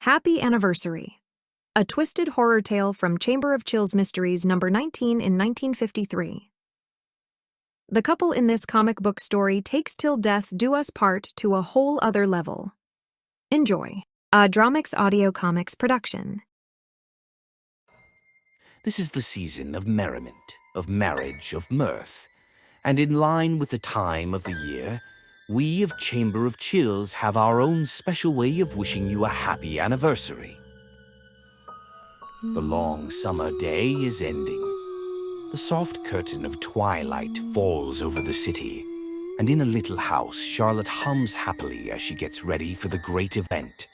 Happy Anniversary, a twisted horror tale from Chamber of Chills Mysteries number 19 in 1953. The couple in this comic book story takes till death do us part to a whole other level. Enjoy. A Dramix Audio Comics production. This is the season of merriment, of marriage, of mirth. And in line with the time of the year, we of Chamber of Chills have our own special way of wishing you a happy anniversary. The long summer day is ending. The soft curtain of twilight falls over the city, and in a little house, Charlotte hums happily as she gets ready for the great event.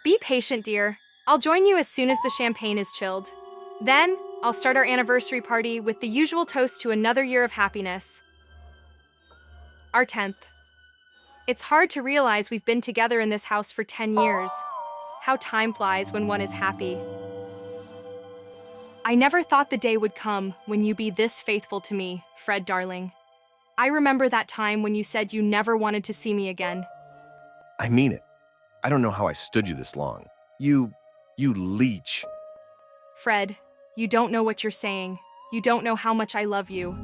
Be patient, dear. I'll join you as soon as the champagne is chilled. Then, I'll start our anniversary party with the usual toast to another year of happiness. Our 10th. It's hard to realize we've been together in this house for 10 years. How time flies when one is happy. I never thought the day would come when you be this faithful to me, Fred darling. I remember that time when you said you never wanted to see me again. I mean it. I don't know how I stood you this long. You leech. Fred, you don't know what you're saying. You don't know how much I love you.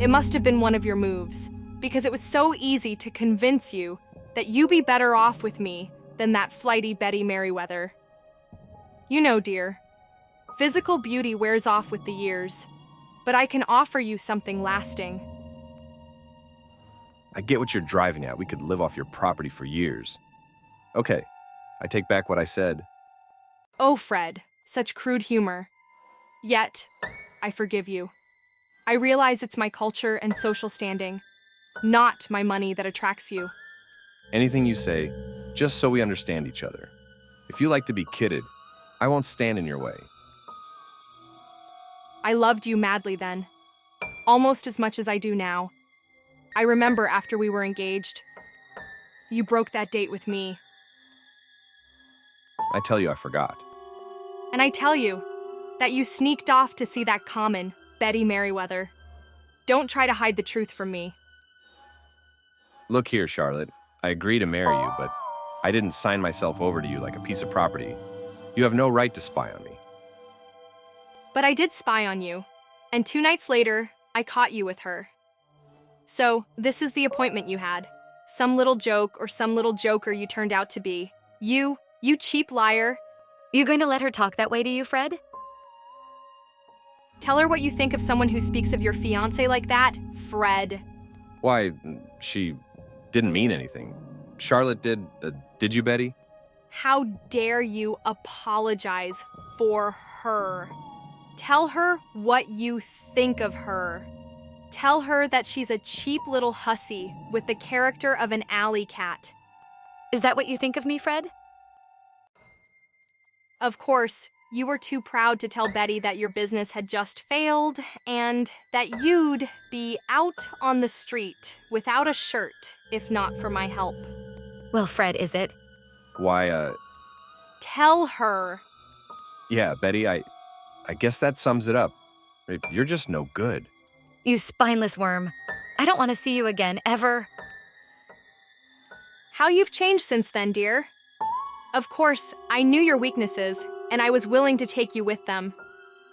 It must have been one of your moves, because it was so easy to convince you that you be better off with me than that flighty Betty Merriweather. You know, dear, physical beauty wears off with the years, but I can offer you something lasting. I get what you're driving at. We could live off your property for years. Okay, I take back what I said. Oh, Fred, such crude humor. Yet, I forgive you. I realize it's my culture and social standing, not my money that attracts you. Anything you say, just so we understand each other. If you like to be kidded, I won't stand in your way. I loved you madly then, almost as much as I do now. I remember after we were engaged, you broke that date with me. I tell you I forgot. And I tell you that you sneaked off to see that common, Betty Merriweather. Don't try to hide the truth from me. Look here, Charlotte. I agree to marry you, but I didn't sign myself over to you like a piece of property. You have no right to spy on me. But I did spy on you, and 2 nights later, I caught you with her. So, this is the appointment you had. Some little joke or some little joker you turned out to be. You cheap liar. You going to let her talk that way to you, Fred? Tell her what you think of someone who speaks of your fiancé like that, Fred. Why, she didn't mean anything. Charlotte did you, Betty? How dare you apologize for her? Tell her what you think of her. Tell her that she's a cheap little hussy with the character of an alley cat. Is that what you think of me, Fred? Of course, you were too proud to tell Betty that your business had just failed and that you'd be out on the street without a shirt if not for my help. Well, Fred, is it? Why, Tell her. Yeah, Betty, I guess that sums it up. You're just no good. You spineless worm. I don't want to see you again, ever. How you've changed since then, dear. Of course, I knew your weaknesses, and I was willing to take you with them.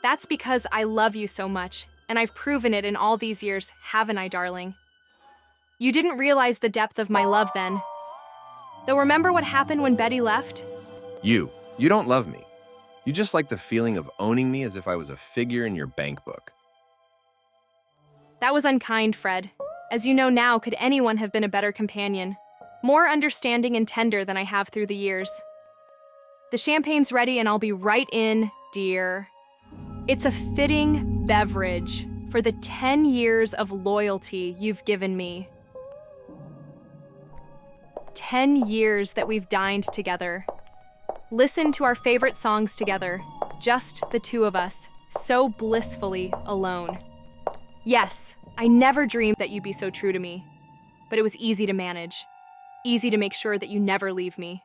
That's because I love you so much, and I've proven it in all these years, haven't I, darling? You didn't realize the depth of my love then. Though remember what happened when Betty left? You don't love me. You just like the feeling of owning me as if I was a figure in your bank book. That was unkind, Fred. As you know now, could anyone have been a better companion? More understanding and tender than I have through the years. The champagne's ready and I'll be right in, dear. It's a fitting beverage for the 10 years of loyalty you've given me. 10 years that we've dined together. Listened to our favorite songs together, just the two of us, so blissfully alone. Yes, I never dreamed that you'd be so true to me, but it was easy to manage. Easy to make sure that you never leave me.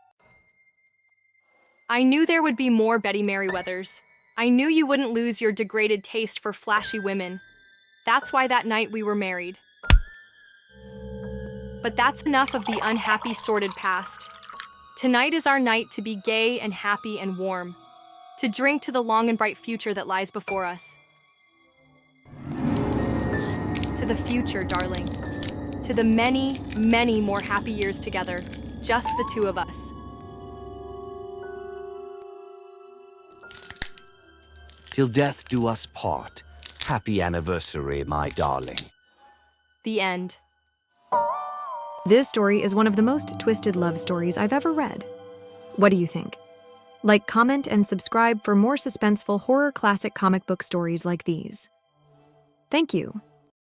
I knew there would be more Betty Merriweathers. I knew you wouldn't lose your degraded taste for flashy women. That's why that night we were married. But that's enough of the unhappy, sordid past. Tonight is our night to be gay and happy and warm, to drink to the long and bright future that lies before us. To the future, darling. To the many, many more happy years together, just the two of us. Till death do us part. Happy anniversary, my darling. The end. This story is one of the most twisted love stories I've ever read. What do you think? Like, comment, and subscribe for more suspenseful horror classic comic book stories like these. Thank you.